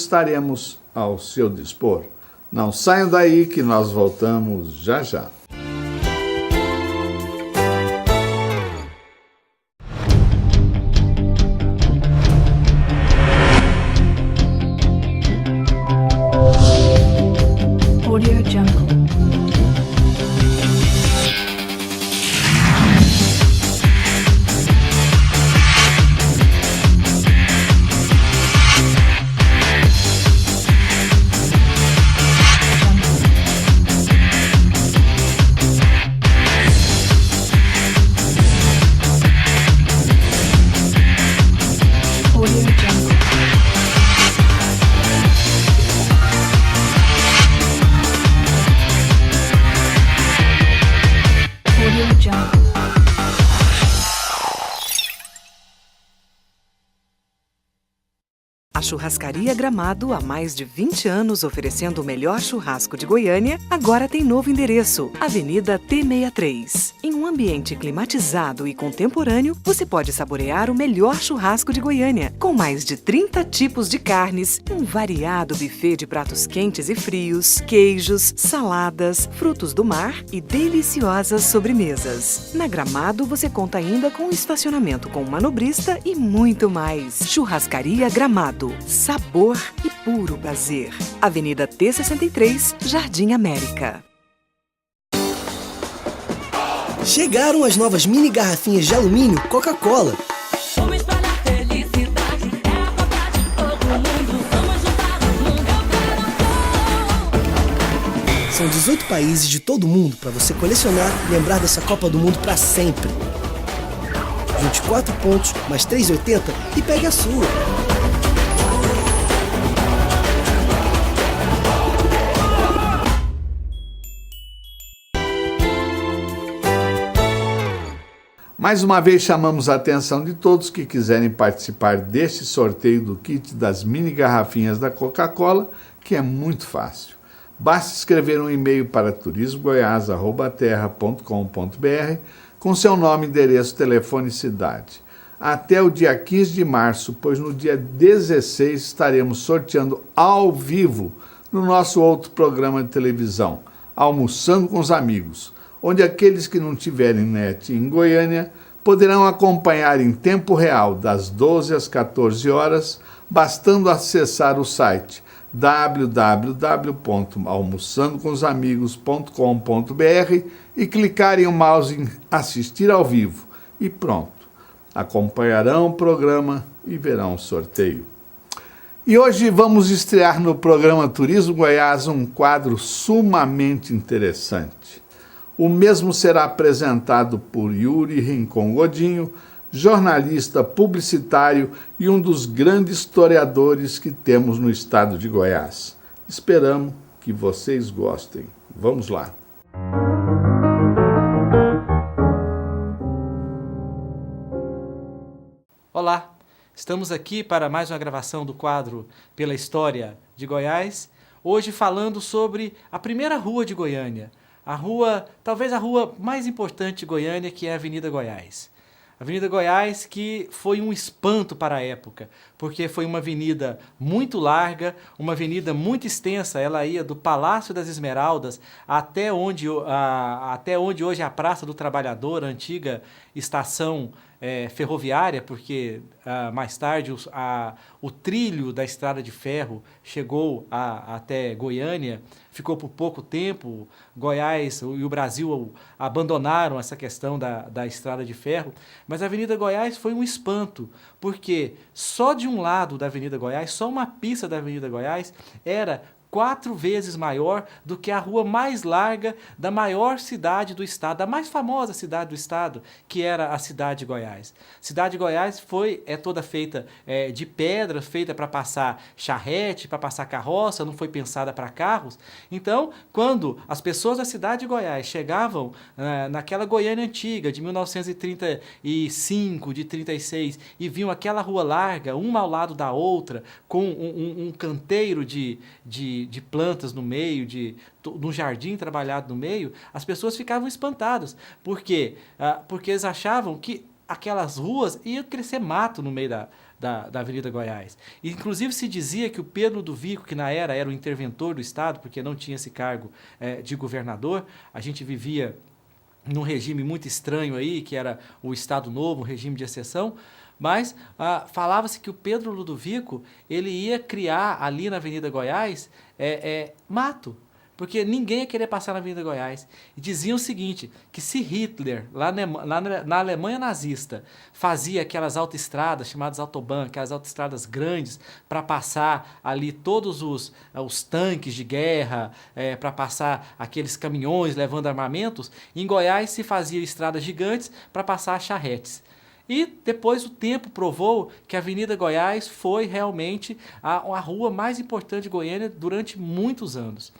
estaremos ao seu dispor. Não saiam daí que nós voltamos já já. A Churrascaria Gramado, há mais de 20 anos oferecendo o melhor churrasco de Goiânia, agora tem novo endereço, Avenida T63. Em um ambiente climatizado e contemporâneo, você pode saborear o melhor churrasco de Goiânia, com mais de 30 tipos de carnes, um variado buffet de pratos quentes e frios, queijos, saladas, frutos do mar e deliciosas sobremesas. Na Gramado, você conta ainda com um estacionamento com manobrista e muito mais. Churrascaria Gramado. Sabor e puro prazer. Avenida T63, Jardim América. Chegaram as novas mini garrafinhas de alumínio Coca-Cola. Vamos espalhar felicidade, é a vontade de todo mundo. Vamos juntar o mundo, eu quero. São 18 países de todo mundo para você colecionar e lembrar dessa Copa do Mundo para sempre. 24 pontos, mais 3,80 e pegue a sua. Mais uma vez chamamos a atenção de todos que quiserem participar deste sorteio do kit das mini garrafinhas da Coca-Cola, que é muito fácil. Basta escrever um e-mail para turismogoias@terra.com.br com seu nome, endereço, telefone e cidade. Até o dia 15 de março, pois no dia 16 estaremos sorteando ao vivo no nosso outro programa de televisão, Almoçando com os Amigos, onde aqueles que não tiverem net em Goiânia poderão acompanhar em tempo real, das 12 às 14 horas, bastando acessar o site www.almoçandocomsamigos.com.br e clicar em o mouse em assistir ao vivo e pronto. Acompanharão o programa e verão o sorteio. E hoje vamos estrear no programa Turismo Goiás um quadro sumamente interessante. O mesmo será apresentado por Yuri Rincon Godinho, jornalista, publicitário e um dos grandes historiadores que temos no estado de Goiás. Esperamos que vocês gostem. Vamos lá. Olá, estamos aqui para mais uma gravação do quadro Pela História de Goiás, hoje falando sobre a primeira rua de Goiânia, talvez a rua mais importante de Goiânia, que é a Avenida Goiás. Avenida Goiás, que foi um espanto para a época, porque foi uma avenida muito larga, uma avenida muito extensa. Ela ia do Palácio das Esmeraldas até onde hoje é a Praça do Trabalhador, a antiga estação ferroviária, porque mais tarde o trilho da estrada de ferro chegou até Goiânia, ficou por pouco tempo. Goiás e o Brasil abandonaram essa questão da estrada de ferro, mas a Avenida Goiás foi um espanto, porque só de um lado da Avenida Goiás, só uma pista da Avenida Goiás era 4 vezes maior do que a rua mais larga da maior cidade do estado, da mais famosa cidade do estado, que era a cidade de Goiás. Cidade de Goiás é toda feita de pedra, feita para passar charrete, para passar carroça, não foi pensada para carros. Então, quando as pessoas da cidade de Goiás chegavam naquela Goiânia antiga, de 1935, de 36, e viam aquela rua larga, uma ao lado da outra, com um canteiro de plantas no meio, de um jardim trabalhado no meio, as pessoas ficavam espantadas. Por quê? Porque eles achavam que aquelas ruas iam crescer mato no meio da Avenida Goiás. E, inclusive se dizia que o Pedro Ludovico, que na era o interventor do Estado, porque não tinha esse cargo de governador, a gente vivia num regime muito estranho aí, que era o Estado Novo, um regime de exceção, mas falava-se que o Pedro Ludovico ele ia criar ali na Avenida Goiás mato, porque ninguém ia querer passar na Avenida Goiás. E diziam o seguinte, que se Hitler, lá na Alemanha nazista, fazia aquelas autoestradas chamadas Autobahn, aquelas autoestradas grandes, para passar ali todos os tanques de guerra, para passar aqueles caminhões levando armamentos, em Goiás se faziam estradas gigantes para passar charretes. E depois o tempo provou que a Avenida Goiás foi realmente a rua mais importante de Goiânia durante muitos anos.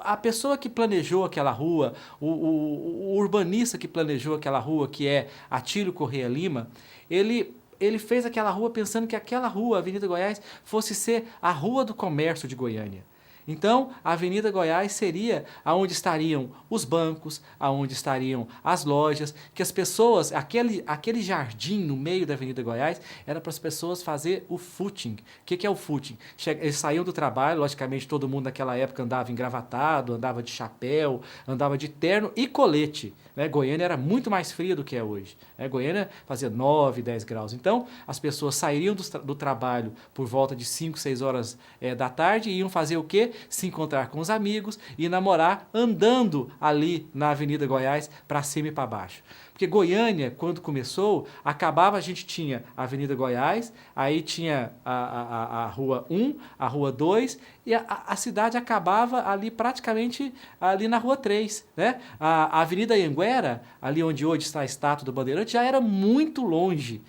A pessoa que planejou aquela rua, o urbanista que planejou aquela rua, que é Atílio Corrêa Lima, ele fez aquela rua pensando que aquela rua, a Avenida Goiás, fosse ser a rua do comércio de Goiânia. Então, a Avenida Goiás seria aonde estariam os bancos, aonde estariam as lojas, que as pessoas, aquele jardim no meio da Avenida Goiás, era para as pessoas fazer o footing. O que é o footing? Eles saíam do trabalho, logicamente todo mundo naquela época andava engravatado, andava de chapéu, andava de terno e colete. Né? Goiânia era muito mais fria do que é hoje. Né? Goiânia fazia 9, 10 graus. Então, as pessoas sairiam do trabalho por volta de 5, 6 horas da tarde e iam fazer o quê? Se encontrar com os amigos e namorar andando ali na Avenida Goiás para cima e para baixo. Porque Goiânia, quando começou, a gente tinha a Avenida Goiás, aí tinha a Rua 1, a Rua 2, e a cidade acabava ali praticamente ali na Rua 3. Né? A Avenida Anhanguera, ali onde hoje está a estátua do Bandeirante, já era muito longe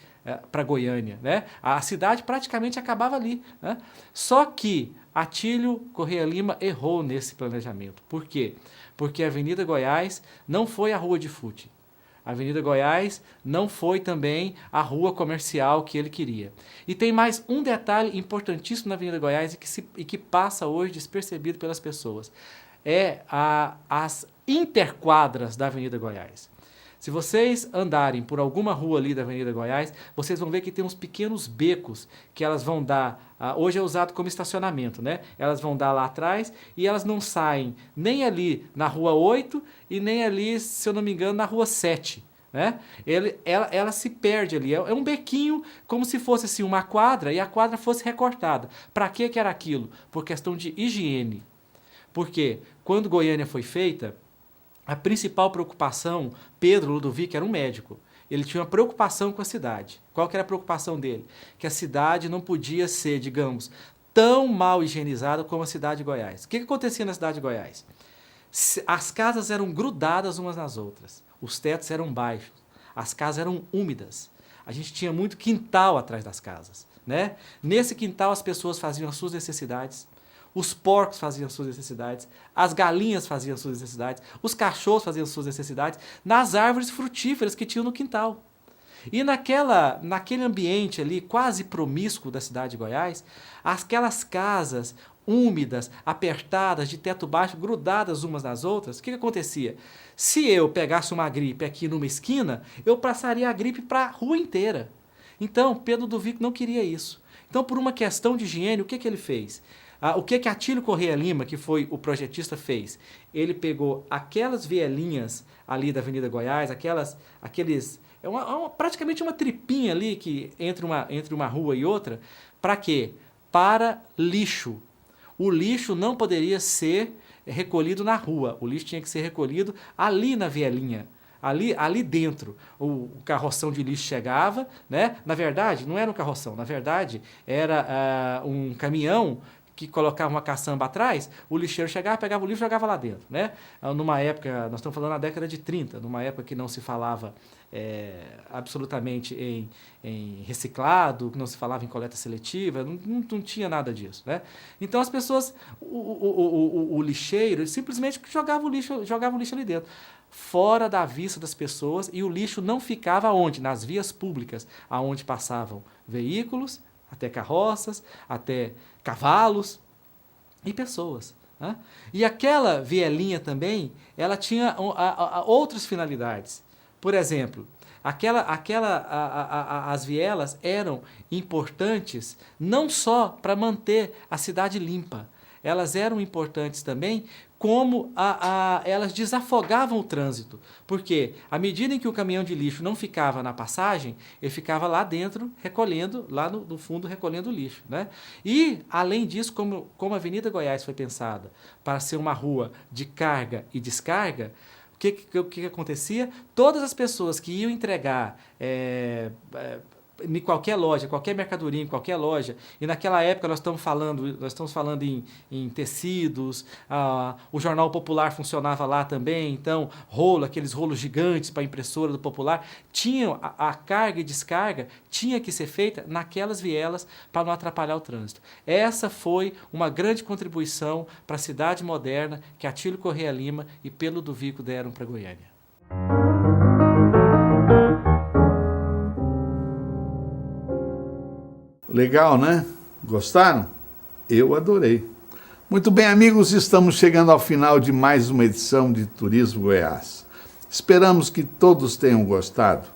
para Goiânia. Né? A cidade praticamente acabava ali. Né? Só que Atílio Corrêa Lima errou nesse planejamento. Por quê? Porque a Avenida Goiás não foi a rua de footing. A Avenida Goiás não foi também a rua comercial que ele queria. E tem mais um detalhe importantíssimo na Avenida Goiás e que passa hoje despercebido pelas pessoas. As interquadras da Avenida Goiás. Se vocês andarem por alguma rua ali da Avenida Goiás, vocês vão ver que tem uns pequenos becos que elas vão dar, hoje é usado como estacionamento, né? Elas vão dar lá atrás e elas não saem nem ali na Rua 8 e nem ali, se eu não me engano, na Rua 7. Né? Ela se perde ali, é um bequinho como se fosse assim, uma quadra e a quadra fosse recortada. Para que era aquilo? Por questão de higiene. Porque quando Goiânia foi feita, a principal preocupação, Pedro Ludovico era um médico, ele tinha uma preocupação com a cidade. Qual que era a preocupação dele? Que a cidade não podia ser, digamos, tão mal higienizada como a cidade de Goiás. O que acontecia na cidade de Goiás? As casas eram grudadas umas nas outras, os tetos eram baixos, as casas eram úmidas, a gente tinha muito quintal atrás das casas. Né? Nesse quintal as pessoas faziam as suas necessidades, os porcos faziam suas necessidades, as galinhas faziam suas necessidades, os cachorros faziam suas necessidades nas árvores frutíferas que tinham no quintal. E naquele ambiente ali quase promíscuo da cidade de Goiás, aquelas casas úmidas, apertadas, de teto baixo, grudadas umas nas outras, o que acontecia? Se eu pegasse uma gripe aqui numa esquina, eu passaria a gripe para a rua inteira. Então, Pedro Ludovico não queria isso. Então, por uma questão de higiene, o que ele fez? O que Atílio Corrêa Lima, que foi o projetista, fez? Ele pegou aquelas vielinhas ali da Avenida Goiás, praticamente uma tripinha ali que entre uma rua e outra. Para quê? Para lixo. O lixo não poderia ser recolhido na rua, o lixo tinha que ser recolhido ali na vielinha. Ali dentro, o carroção de lixo chegava, né? Na verdade, não era um carroção, na verdade, era um caminhão que colocava uma caçamba atrás, o lixeiro chegava, pegava o lixo e jogava lá dentro. Né? Numa época, nós estamos falando na década de 30, numa época que não se falava absolutamente em reciclado, que não se falava em coleta seletiva, não tinha nada disso. Né? Então as pessoas, o lixeiro, simplesmente jogava o lixo ali dentro, fora da vista das pessoas, e o lixo não ficava onde? Nas vias públicas, aonde passavam veículos, até carroças, até cavalos e pessoas. Né? E aquela vielinha também, ela tinha outras finalidades. Por exemplo, As vielas eram importantes não só para manter a cidade limpa, elas eram importantes também como elas desafogavam o trânsito. Porque, à medida em que o caminhão de lixo não ficava na passagem, ele ficava lá dentro, recolhendo, lá no fundo, recolhendo o lixo, né? E, além disso, como a Avenida Goiás foi pensada para ser uma rua de carga e descarga, o que acontecia? Todas as pessoas que iam entregar em qualquer loja, qualquer mercadoria, em qualquer loja, e naquela época nós estamos falando em tecidos, o Jornal Popular funcionava lá também, então aqueles rolos gigantes para a impressora do Popular, a carga e descarga tinha que ser feita naquelas vielas para não atrapalhar o trânsito. Essa foi uma grande contribuição para a cidade moderna que Atílio Corrêa Lima e Pelo do Vico deram para Goiânia. Legal, né? Gostaram? Eu adorei. Muito bem, amigos, estamos chegando ao final de mais uma edição de Turismo Goiás. Esperamos que todos tenham gostado.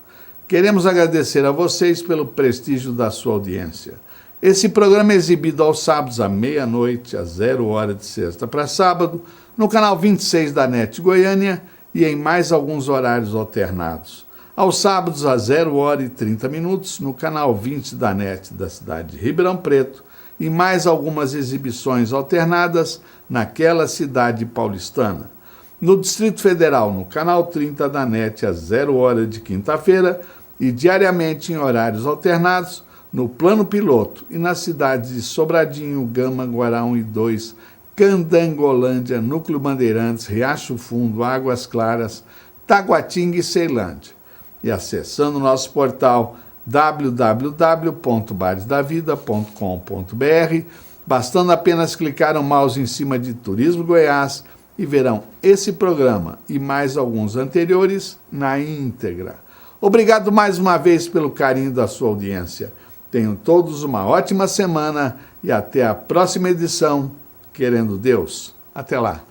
Queremos agradecer a vocês pelo prestígio da sua audiência. Esse programa é exibido aos sábados à meia-noite, às 00h de sexta para sábado, no canal 26 da NET Goiânia e em mais alguns horários alternados. Aos sábados, às 00h30, no canal 20 da NET da cidade de Ribeirão Preto, e mais algumas exibições alternadas naquela cidade paulistana. No Distrito Federal, no canal 30 da NET, às 00h de quinta-feira, e diariamente em horários alternados, no Plano Piloto, e nas cidades de Sobradinho, Gama, Guarão e 2, Candangolândia, Núcleo Bandeirantes, Riacho Fundo, Águas Claras, Taguatinga e Ceilândia. E acessando nosso portal www.baresdavida.com.br, bastando apenas clicar o mouse em cima de Turismo Goiás e verão esse programa e mais alguns anteriores na íntegra. Obrigado mais uma vez pelo carinho da sua audiência. Tenham todos uma ótima semana e até a próxima edição, querendo Deus. Até lá.